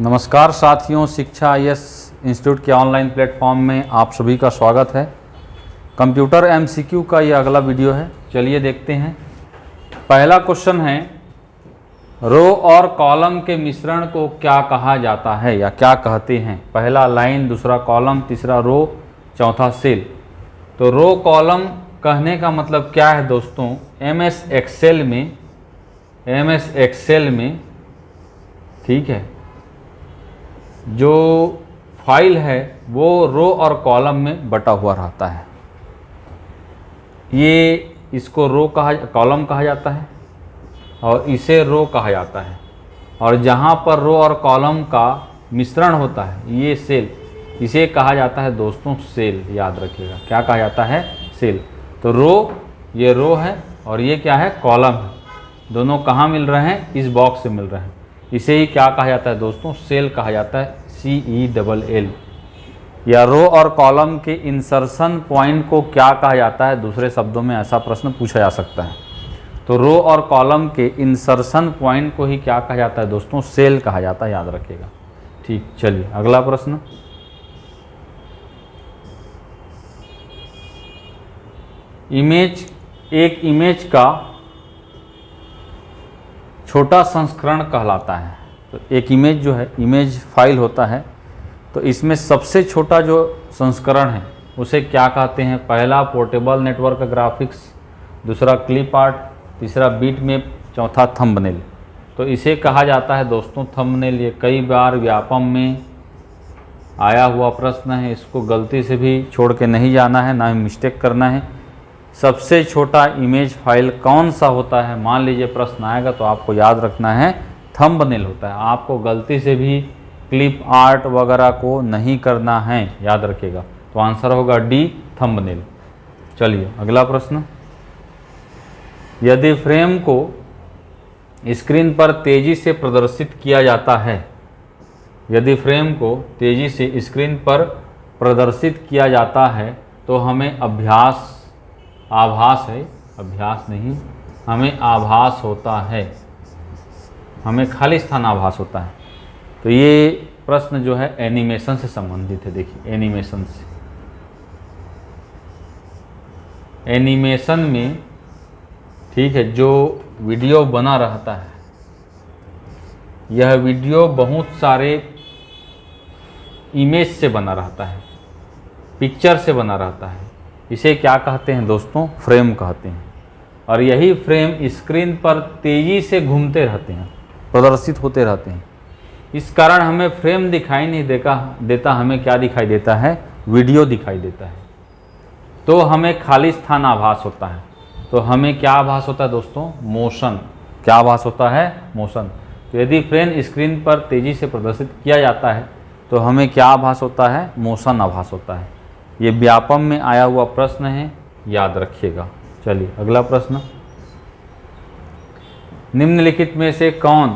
नमस्कार साथियों, शिक्षा आईएएस इंस्टीट्यूट के ऑनलाइन प्लेटफॉर्म में आप सभी का स्वागत है। कंप्यूटर एमसीक्यू का ये अगला वीडियो है। चलिए देखते हैं। पहला क्वेश्चन है, रो और कॉलम के मिश्रण को क्या कहा जाता है या क्या कहते हैं। पहला लाइन, दूसरा कॉलम, तीसरा रो, चौथा सेल। तो रो कॉलम कहने का मतलब क्या है दोस्तों, एमएस एक्सेल में ठीक है, जो फाइल है वो रो और कॉलम में बटा हुआ रहता है। ये इसको कॉलम कहा जाता है और इसे रो कहा जाता है। और जहाँ पर रो और कॉलम का मिश्रण होता है ये सेल, इसे कहा जाता है दोस्तों सेल। याद रखिएगा, क्या कहा जाता है, सेल। तो ये रो है और ये क्या है, कॉलम है। दोनों कहाँ मिल रहे हैं, इस बॉक्स से मिल रहे हैं। इसे ही क्या कहा जाता है दोस्तों, सेल कहा जाता है, CELL। या रो और कॉलम के इंसर्शन पॉइंट को क्या कहा जाता है, दूसरे शब्दों में ऐसा प्रश्न पूछा जा सकता है। तो रो और कॉलम के इंसर्शन पॉइंट को ही क्या कहा जाता है दोस्तों, सेल कहा जाता है। याद रखिएगा। ठीक, चलिए अगला प्रश्न। एक इमेज का छोटा संस्करण कहलाता है। तो एक इमेज जो है, इमेज फाइल होता है, तो इसमें सबसे छोटा जो संस्करण है उसे क्या कहते हैं। पहला पोर्टेबल नेटवर्क ग्राफिक्स, दूसरा क्लिप आर्ट, तीसरा बिटमैप, चौथा थंबनेल। तो इसे कहा जाता है दोस्तों थंबनेल। ये कई बार व्यापम में आया हुआ प्रश्न है, इसको गलती से भी छोड़ के नहीं जाना है, ना ही मिस्टेक करना है। सबसे छोटा इमेज फाइल कौन सा होता है, मान लीजिए प्रश्न आएगा तो आपको याद रखना है थंबनेल होता है। आपको गलती से भी क्लिप आर्ट वगैरह को नहीं करना है, याद रखिएगा। तो आंसर होगा डी, थंबनेल। चलिए अगला प्रश्न। यदि फ्रेम को स्क्रीन पर तेजी से प्रदर्शित किया जाता है, यदि फ्रेम को तेजी से स्क्रीन पर प्रदर्शित किया जाता है तो हमें हमें आभास होता है, हमें खाली स्थान आभास होता है। तो ये प्रश्न जो है एनिमेशन से संबंधित है। देखिए एनिमेशन से, एनिमेशन में ठीक है, जो वीडियो बना रहता है, यह वीडियो बहुत सारे इमेज से बना रहता है, पिक्चर से बना रहता है। इसे क्या कहते हैं दोस्तों, फ्रेम कहते हैं। और यही फ्रेम स्क्रीन पर तेज़ी से घूमते रहते हैं, प्रदर्शित होते रहते हैं। इस कारण हमें फ्रेम दिखाई नहीं देता, हमें क्या दिखाई देता है, वीडियो दिखाई देता है। तो हमें खाली स्थान आभास होता है। तो हमें क्या आभास होता है दोस्तों, मोशन। क्या आभास होता है, मोशन। तो यदि फ्रेम स्क्रीन पर तेज़ी से प्रदर्शित किया जाता है तो हमें क्या आभास होता है, मोशन आभास होता है। ये व्यापम में आया हुआ प्रश्न है, याद रखिएगा। चलिए अगला प्रश्न। निम्नलिखित में से कौन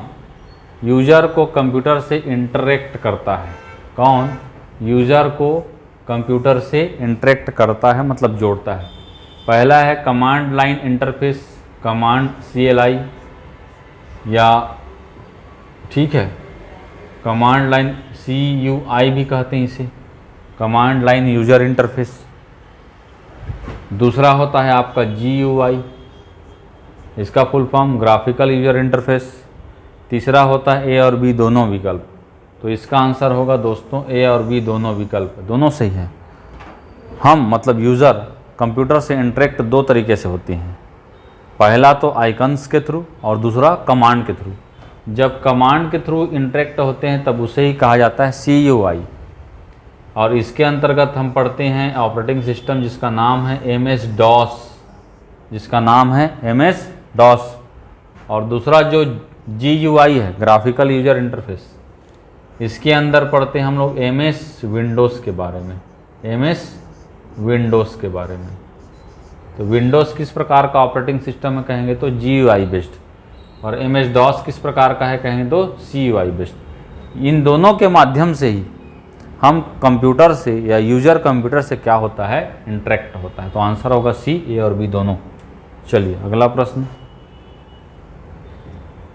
यूजर को कंप्यूटर से इंटरेक्ट करता है। कौन यूजर को कंप्यूटर से इंटरेक्ट करता है, मतलब जोड़ता है। पहला है command line interface, command CLI, या ठीक है कमांड लाइन CUI भी कहते हैं इसे, कमांड लाइन यूजर इंटरफेस। दूसरा होता है आपका GUI, इसका full form graphical user interface. तीसरा होता है A और B दोनों विकल्प। तो इसका आंसर होगा दोस्तों A और B दोनों विकल्प, दोनों सही है। हम मतलब यूज़र कंप्यूटर से इंटरेक्ट दो तरीके से होती हैं। पहला तो आइकन्स के थ्रू और दूसरा कमांड के थ्रू। जब कमांड के थ्रू इंटरेक्ट होते हैं तब उसे ही कहा जाता है CUI। और इसके अंतर्गत हम पढ़ते हैं ऑपरेटिंग सिस्टम जिसका नाम है MS DOS। और दूसरा जो GUI है, ग्राफिकल यूजर इंटरफेस, इसके अंदर पढ़ते हैं हम लोग MS विंडोज़ के बारे में, MS विंडोज़ के बारे में। तो विंडोज़ किस प्रकार का ऑपरेटिंग सिस्टम है कहेंगे तो GUI बेस्ड, और MS DOS किस प्रकार का है कहेंगे तो CUI बेस्ड। इन दोनों के माध्यम से ही हम कंप्यूटर से या यूजर कंप्यूटर से क्या होता है, इंटरेक्ट होता है। तो आंसर होगा C, A और B दोनों। चलिए अगला प्रश्न।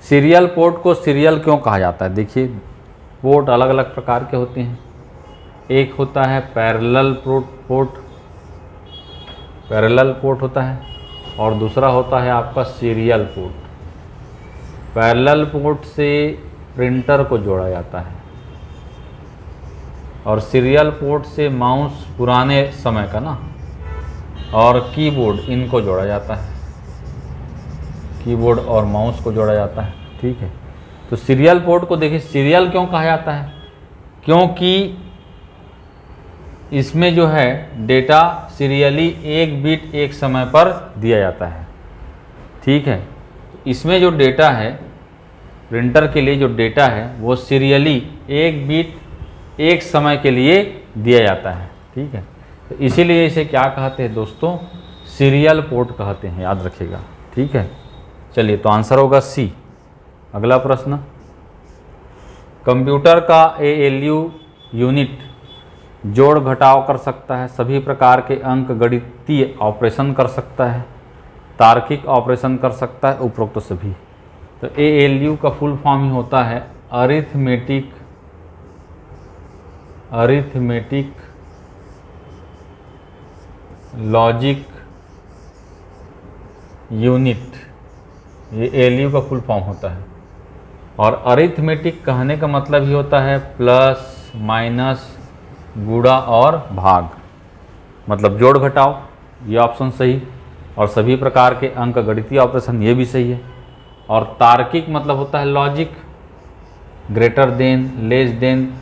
सीरियल पोर्ट को सीरियल क्यों कहा जाता है। देखिए पोर्ट अलग अलग प्रकार के होते हैं। एक होता है पैरेलल पोर्ट होता है, और दूसरा होता है आपका सीरियल पोर्ट। पैरेलल पोर्ट से प्रिंटर को जोड़ा जाता है और सीरियल पोर्ट से माउस, पुराने समय का ना, और कीबोर्ड, इनको जोड़ा जाता है। कीबोर्ड और माउस को जोड़ा जाता है, ठीक है। तो सीरियल पोर्ट को देखिए, सीरियल क्यों कहा जाता है? क्योंकि इसमें जो है डेटा सीरियली एक बीट एक समय पर दिया जाता है, ठीक है। इसमें जो डेटा है, प्रिंटर के लिए जो डेटा है वो सीरियली एक बीट एक समय के लिए दिया जाता है, ठीक है। तो इसीलिए इसे क्या कहते हैं दोस्तों? सीरियल पोर्ट कहते हैं, याद रखिएगा, ठीक है। चलिए, तो आंसर होगा सी। अगला प्रश्न, कंप्यूटर का ALU यूनिट जोड़ घटाव कर सकता है, सभी प्रकार के अंक गणितीय ऑपरेशन कर सकता है, तार्किक ऑपरेशन कर सकता है, उपरोक्त तो सभी। तो ALU का फुल फॉर्म ही होता है अरिथमेटिक लॉजिक यूनिट, ये ALU का फुल फॉर्म होता है। और अरिथमेटिक कहने का मतलब ही होता है प्लस, माइनस, गुणा और भाग, मतलब जोड़ घटाव, ये ऑप्शन सही। और सभी प्रकार के अंक गणितीय ऑपरेशन, ये भी सही है। और तार्किक मतलब होता है logic, greater than, less than,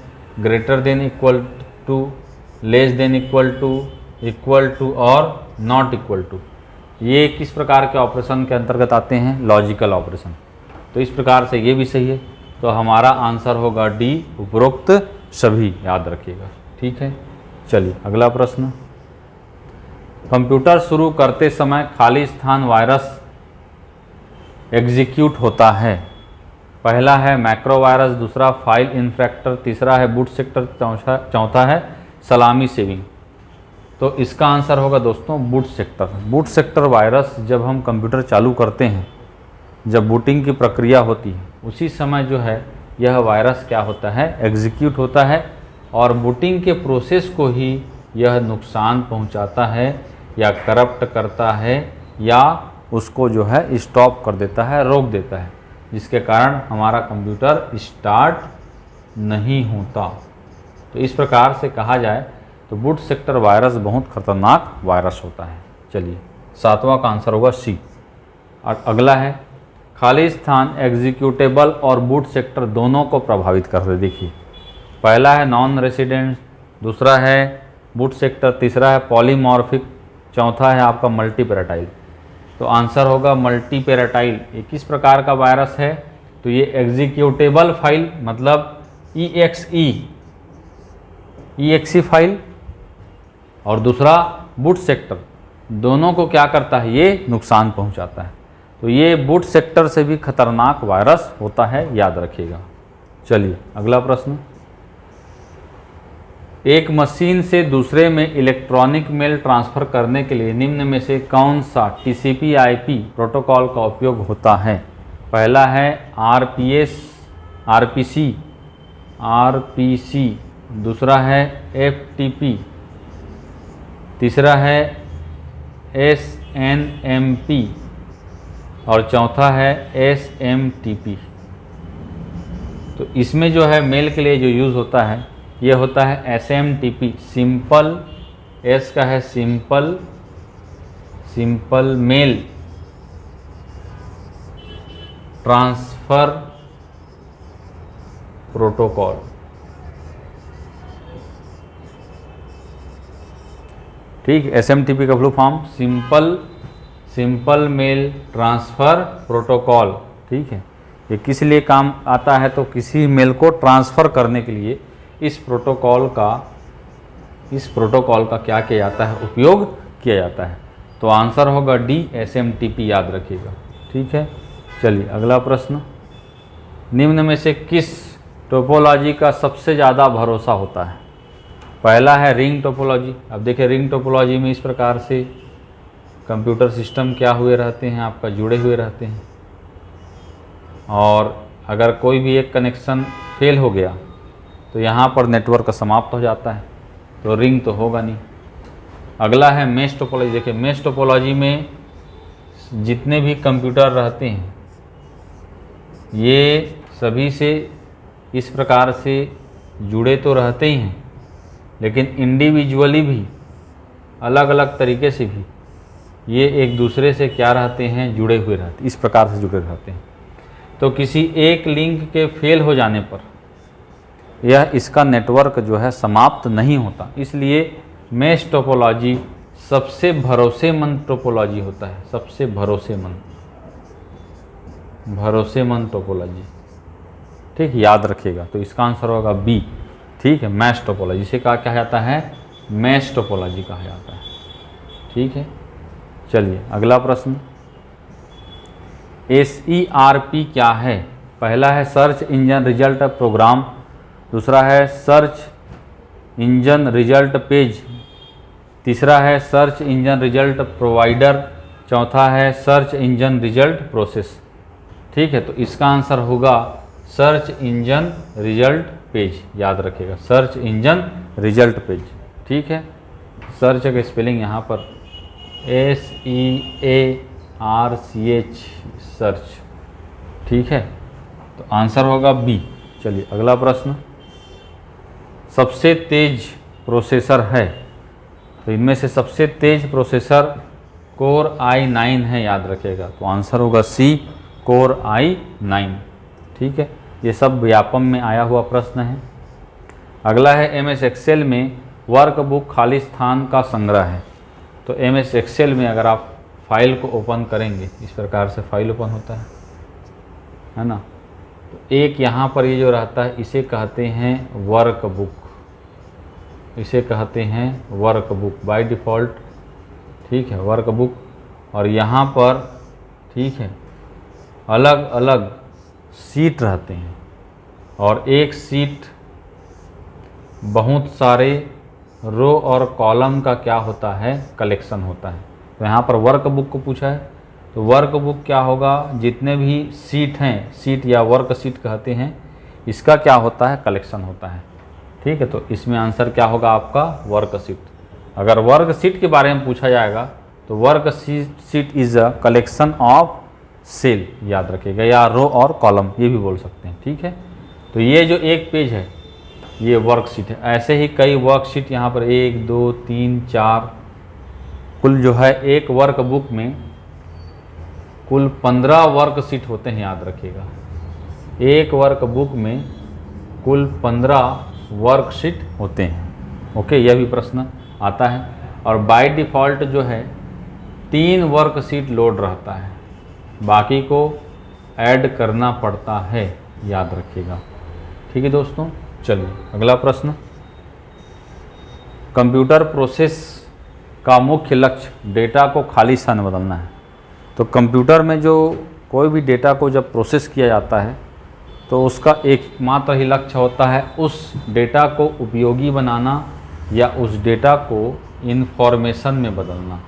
greater than equal to, less than equal to और नॉट इक्वल टू। ये किस प्रकार के ऑपरेशन के अंतर्गत आते हैं? Logical operation. तो इस प्रकार से ये भी सही है। तो हमारा आंसर होगा डी, उपरोक्त सभी, याद रखिएगा, ठीक है। चलिए, अगला प्रश्न, कंप्यूटर शुरू करते समय खाली स्थान वायरस एग्जीक्यूट होता है। पहला है मैक्रो वायरस, दूसरा फाइल इन्फेक्टर, तीसरा है बूट सेक्टर, चौथा है सलामी सेविंग। तो इसका आंसर होगा दोस्तों boot sector. Boot sector virus जब हम कंप्यूटर चालू करते हैं, जब बूटिंग की प्रक्रिया होती है, उसी समय जो है यह वायरस क्या होता है? एग्जीक्यूट होता है, और बूटिंग के प्रोसेस को ही यह नुकसान पहुंचाता है या करप्ट करता है या उसको जो है स्टॉप कर देता है, रोक देता है, जिसके कारण हमारा कंप्यूटर स्टार्ट नहीं होता। तो इस प्रकार से कहा जाए तो बूट सेक्टर वायरस बहुत खतरनाक वायरस होता है। चलिए, 7वां का आंसर होगा सी। और अगला है, खाली स्थान एग्जीक्यूटेबल और बूट सेक्टर दोनों को प्रभावित कर रहे। देखिए, पहला है नॉन रेसिडेंट, दूसरा है बूट सेक्टर, तीसरा है पॉलीमॉर्फिक, चौथा है आपका मल्टीपैराटाइल। तो आंसर होगा मल्टीपैराटाइल। ये किस प्रकार का वायरस है? तो ये एग्जीक्यूटेबल फाइल, मतलब EXE फाइल, और दूसरा बूट सेक्टर, दोनों को क्या करता है? ये नुकसान पहुंचाता है। तो ये बूट सेक्टर से भी खतरनाक वायरस होता है, याद रखिएगा। चलिए, अगला प्रश्न, एक मशीन से दूसरे में इलेक्ट्रॉनिक मेल ट्रांसफ़र करने के लिए निम्न में से कौन सा TCP/IP प्रोटोकॉल का उपयोग होता है? पहला है RPC, दूसरा है FTP, तीसरा है SNMP और चौथा है SMTP। तो इसमें जो है मेल के लिए जो यूज़ होता है, ये होता है SMTP, सिंपल, S का है सिंपल मेल ट्रांसफ़र प्रोटोकॉल। ठीक, SMTP का full form simple mail transfer protocol. ठीक है, ये किस लिए काम आता है? तो किसी मेल को ट्रांसफ़र करने के लिए इस प्रोटोकॉल का क्या किया जाता है? उपयोग किया जाता है। तो आंसर होगा डी, SMTP, याद रखिएगा। ठीक है, चलिए अगला प्रश्न, निम्न में से किस टोपोलॉजी का सबसे ज़्यादा भरोसा होता है? पहला है रिंग टोपोलॉजी। अब देखिए, रिंग टोपोलॉजी में इस प्रकार से कंप्यूटर सिस्टम क्या हुए रहते हैं? आपका जुड़े हुए रहते हैं, और अगर कोई भी एक कनेक्शन फेल हो गया तो यहाँ पर नेटवर्क समाप्त हो जाता है, तो रिंग तो होगा नहीं। अगला है मेश टोपोलॉजी। देखिए मेश टोपोलॉजी में जितने भी कंप्यूटर रहते हैं ये सभी से इस प्रकार से जुड़े तो रहते ही हैं, लेकिन इंडिविजुअली भी अलग अलग तरीके से भी ये एक दूसरे से क्या रहते हैं, जुड़े हुए रहते हैं, इस प्रकार से जुड़े रहते हैं। तो किसी एक लिंक के फेल हो जाने पर यह इसका नेटवर्क जो है समाप्त नहीं होता, इसलिए मेश टोपोलॉजी सबसे भरोसेमंद टोपोलॉजी होता है, सबसे भरोसेमंद टोपोलॉजी। ठीक, याद रखिएगा। तो इसका आंसर होगा बी। ठीक है, मैश टोपोलॉजी से कहा जाता है, मैश टोपोलॉजी कहा जाता है। ठीक है, चलिए अगला प्रश्न, SERP क्या है? पहला है सर्च इंजन रिजल्ट प्रोग्राम, दूसरा है सर्च इंजन रिजल्ट पेज, तीसरा है सर्च इंजन रिजल्ट प्रोवाइडर, चौथा है सर्च इंजन रिजल्ट प्रोसेस। ठीक है, तो इसका आंसर होगा सर्च इंजन रिजल्ट पेज। याद रखिएगा, सर्च इंजन रिजल्ट पेज। ठीक है, सर्च का स्पेलिंग यहाँ पर SEARCH, सर्च। ठीक है, तो आंसर होगा बी। चलिए अगला प्रश्न, सबसे तेज प्रोसेसर है, तो इनमें से सबसे तेज प्रोसेसर कोर i9 है, याद रखिएगा। तो आंसर होगा सी, कोर i9। ठीक है, ये सब व्यापम में आया हुआ प्रश्न है। अगला है MS एक्सेल में वर्कबुक खाली स्थान का संग्रह है। तो MS एक्सेल में अगर आप फाइल को ओपन करेंगे, इस प्रकार से फाइल ओपन होता है ना, तो एक यहाँ पर ये जो रहता है इसे कहते हैं वर्कबुक, इसे कहते हैं वर्कबुक बाय डिफ़ॉल्ट। ठीक है, वर्कबुक। और यहाँ पर ठीक है अलग अलग सीट रहते हैं, और एक सीट बहुत सारे रो और कॉलम का क्या होता है, कलेक्शन होता है। तो यहाँ पर वर्कबुक को पूछा है, तो वर्कबुक क्या होगा, जितने भी सीट हैं, सीट या वर्क सीट कहते हैं, इसका क्या होता है, कलेक्शन होता है। ठीक है, तो इसमें आंसर क्या होगा आपका, वर्क सीट। अगर वर्क सीट के बारे में पूछा जाएगा तो work sheet is a collection of cell, याद रखिएगा, या रो और कॉलम ये भी बोल सकते हैं। ठीक है, तो ये जो एक पेज है ये वर्कशीट है। ऐसे ही कई वर्कशीट यहाँ पर 1 2 3 4 कुल जो है एक वर्कबुक में कुल 15 वर्कशीट होते हैं, याद रखिएगा। एक वर्कबुक में कुल 15 वर्कशीट होते हैं। ओके, यह भी प्रश्न आता है। और बाय डिफ़ॉल्ट जो है 3 वर्कशीट लोड रहता है, बाकी को ऐड करना पड़ता है, याद रखिएगा। ठीक है दोस्तों, चलिए अगला प्रश्न, कंप्यूटर प्रोसेस का मुख्य लक्ष्य डेटा को खाली स्थान बदलना है। तो कंप्यूटर में जो कोई भी डेटा को जब प्रोसेस किया जाता है तो उसका एकमात्र ही लक्ष्य होता है उस डेटा को उपयोगी बनाना या उस डेटा को इन्फॉर्मेशन में बदलना।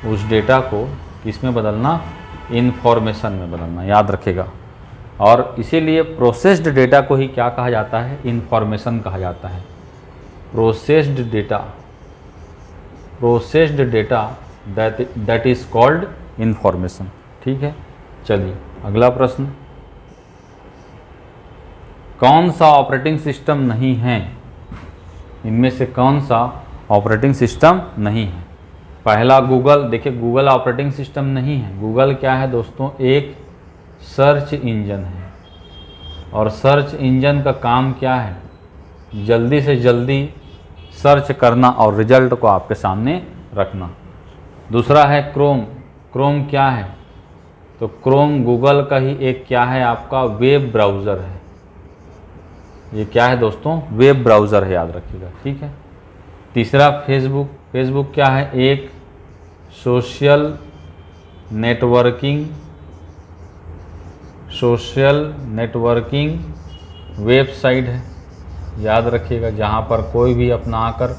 उस डेटा को किस में बदलना, इन्फॉर्मेशन में बदलना, याद रखेगा। और इसीलिए प्रोसेस्ड डेटा को ही क्या कहा जाता है, इन्फॉर्मेशन कहा जाता है। Processed data that is called information. ठीक है, चलिए अगला प्रश्न, कौन सा ऑपरेटिंग सिस्टम नहीं है? इनमें से कौन सा ऑपरेटिंग सिस्टम नहीं है? पहला गूगल। देखिए गूगल ऑपरेटिंग सिस्टम नहीं है। गूगल क्या है दोस्तों, एक सर्च इंजन है, और सर्च इंजन का काम क्या है, जल्दी से जल्दी सर्च करना और रिजल्ट को आपके सामने रखना। दूसरा है क्रोम। क्रोम क्या है, तो क्रोम गूगल का ही एक क्या है, आपका वेब ब्राउज़र है। ये क्या है दोस्तों, वेब ब्राउज़र है, याद रखिएगा। ठीक है, तीसरा फेसबुक। फेसबुक क्या है, एक सोशल नेटवर्किंग वेबसाइट है, याद रखिएगा, जहाँ पर कोई भी अपना आकर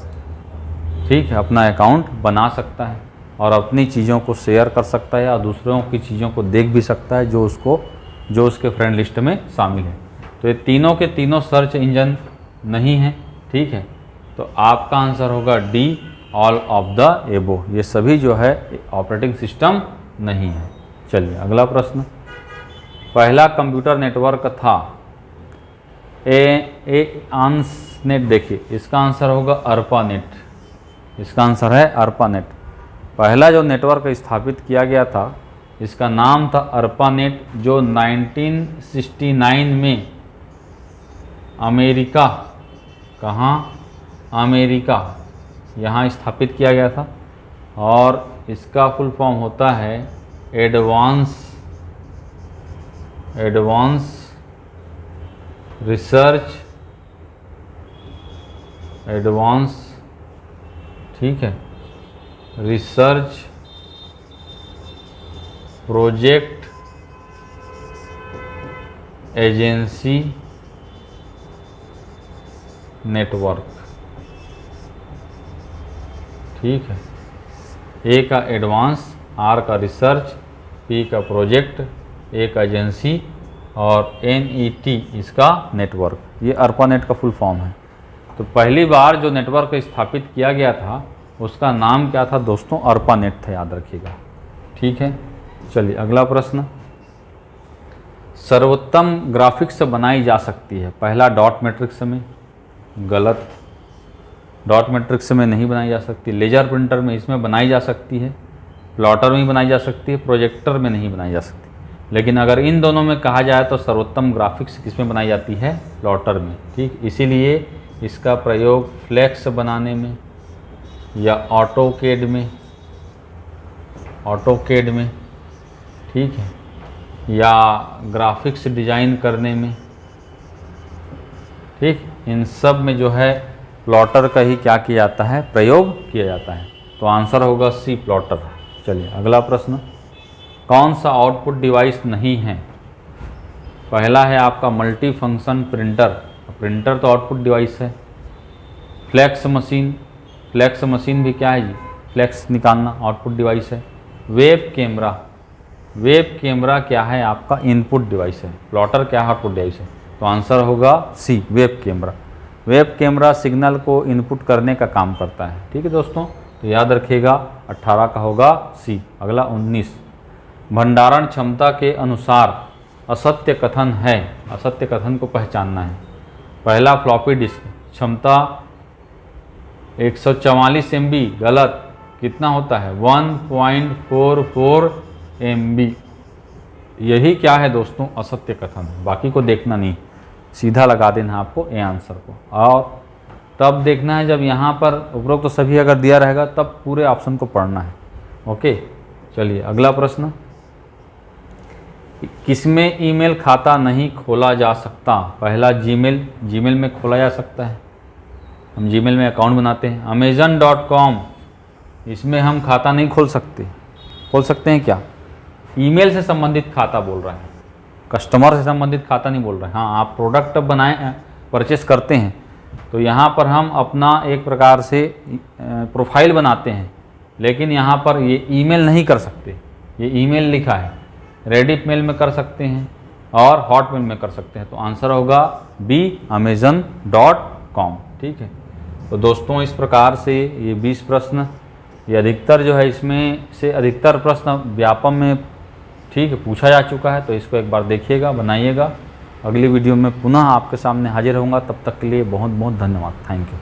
ठीक है अपना अकाउंट बना सकता है और अपनी चीज़ों को शेयर कर सकता है या दूसरों की चीज़ों को देख भी सकता है जो उसके फ्रेंड लिस्ट में शामिल है। तो ये तीनों के तीनों सर्च इंजन नहीं है, ठीक है। तो आपका आंसर होगा डी, ऑल ऑफ द एबो। ये सभी जो है ऑपरेटिंग सिस्टम नहीं है। चलिए अगला प्रश्न। पहला कंप्यूटर नेटवर्क था आंसनेट। देखिए इसका आंसर होगा अर्पानेट। इसका आंसर है अर्पानेट। पहला जो नेटवर्क स्थापित किया गया था इसका नाम था अर्पानेट, जो 1969 में अमेरिका, कहाँ, अमेरिका यहाँ स्थापित किया गया था। और इसका फुल फॉर्म होता है एडवांस रिसर्च, ठीक है, रिसर्च प्रोजेक्ट एजेंसी नेटवर्क, ठीक है। ए का एडवांस, आर का रिसर्च, पी का प्रोजेक्ट, ए का एजेंसी और NET इसका नेटवर्क। ये अर्पानेट का फुल फॉर्म है। तो पहली बार जो नेटवर्क स्थापित किया गया था उसका नाम क्या था दोस्तों? अर्पानेट था, याद रखिएगा, ठीक है। चलिए अगला प्रश्न। सर्वोत्तम ग्राफिक्स बनाई जा सकती है। पहला डॉट मैट्रिक्स में, गलत, डॉट मैट्रिक्स में नहीं बनाई जा सकती। लेजर प्रिंटर में इसमें बनाई जा सकती है, प्लॉटर में बनाई जा सकती है, प्रोजेक्टर में नहीं बनाई जा सकती। लेकिन अगर इन दोनों में कहा जाए तो सर्वोत्तम ग्राफिक्स किसमें बनाई जाती है? प्लॉटर में, ठीक। इसीलिए इसका प्रयोग फ्लेक्स बनाने में या ऑटोकेड में, ठीक है, या ग्राफिक्स डिजाइन करने में, ठीक, इन सब में जो है प्लॉटर का ही क्या किया जाता है? प्रयोग किया जाता है। तो आंसर होगा सी, प्लॉटर। चलिए अगला प्रश्न। कौन सा आउटपुट डिवाइस नहीं है? पहला है आपका मल्टी फंक्शन प्रिंटर। प्रिंटर तो आउटपुट डिवाइस है। फ्लैक्स मशीन, फ्लैक्स मशीन भी क्या है जी? फ्लैक्स निकालना आउटपुट डिवाइस है। वेब कैमरा, वेब कैमरा क्या है? आपका इनपुट डिवाइस है। प्लॉटर क्या है? आउटपुट डिवाइस है। तो आंसर होगा C, web camera. Web camera signal को इनपुट करने का काम करता है, ठीक है दोस्तों। तो याद रखिएगा 18 का होगा सी। अगला 19। भंडारण क्षमता के अनुसार असत्य कथन है। असत्य कथन को पहचानना है। पहला फ्लॉपी डिस्क क्षमता 144 MB, गलत। कितना होता है? 1.44 MB। यही क्या है दोस्तों? असत्य कथन। बाकी को देखना नहीं, सीधा लगा देना आपको ए आंसर को। और तब देखना है जब यहाँ पर उपरोक्त तो सभी अगर दिया रहेगा तब पूरे ऑप्शन को पढ़ना है, ओके। चलिए अगला प्रश्न। किसमें ईमेल खाता नहीं खोला जा सकता? पहला जीमेल, जीमेल में खोला जा सकता है। हम जीमेल में अकाउंट बनाते हैं। Amazon.com, इसमें हम खाता नहीं खोल सकते। खोल सकते हैं क्या? ईमेल से संबंधित खाता बोल रहा है, कस्टमर से संबंधित खाता नहीं बोल रहा है। हाँ, आप प्रोडक्ट बनाए, परचेस करते हैं तो यहाँ पर हम अपना एक प्रकार से प्रोफाइल बनाते हैं, लेकिन यहाँ पर ये ईमेल नहीं कर सकते। ये ईमेल लिखा है, रेडिट मेल में कर सकते हैं और हॉटमेल में कर सकते हैं। तो आंसर होगा बी, Amazon.com, ठीक है। तो दोस्तों इस प्रकार से ये 20 प्रश्न, ये अधिकतर जो है इसमें से अधिकतर प्रश्न व्यापम में, ठीक है, पूछा जा चुका है। तो इसको एक बार देखिएगा, बनाइएगा। अगली वीडियो में पुनः आपके सामने हाजिर होऊंगा। तब तक के लिए बहुत बहुत धन्यवाद। Thank you.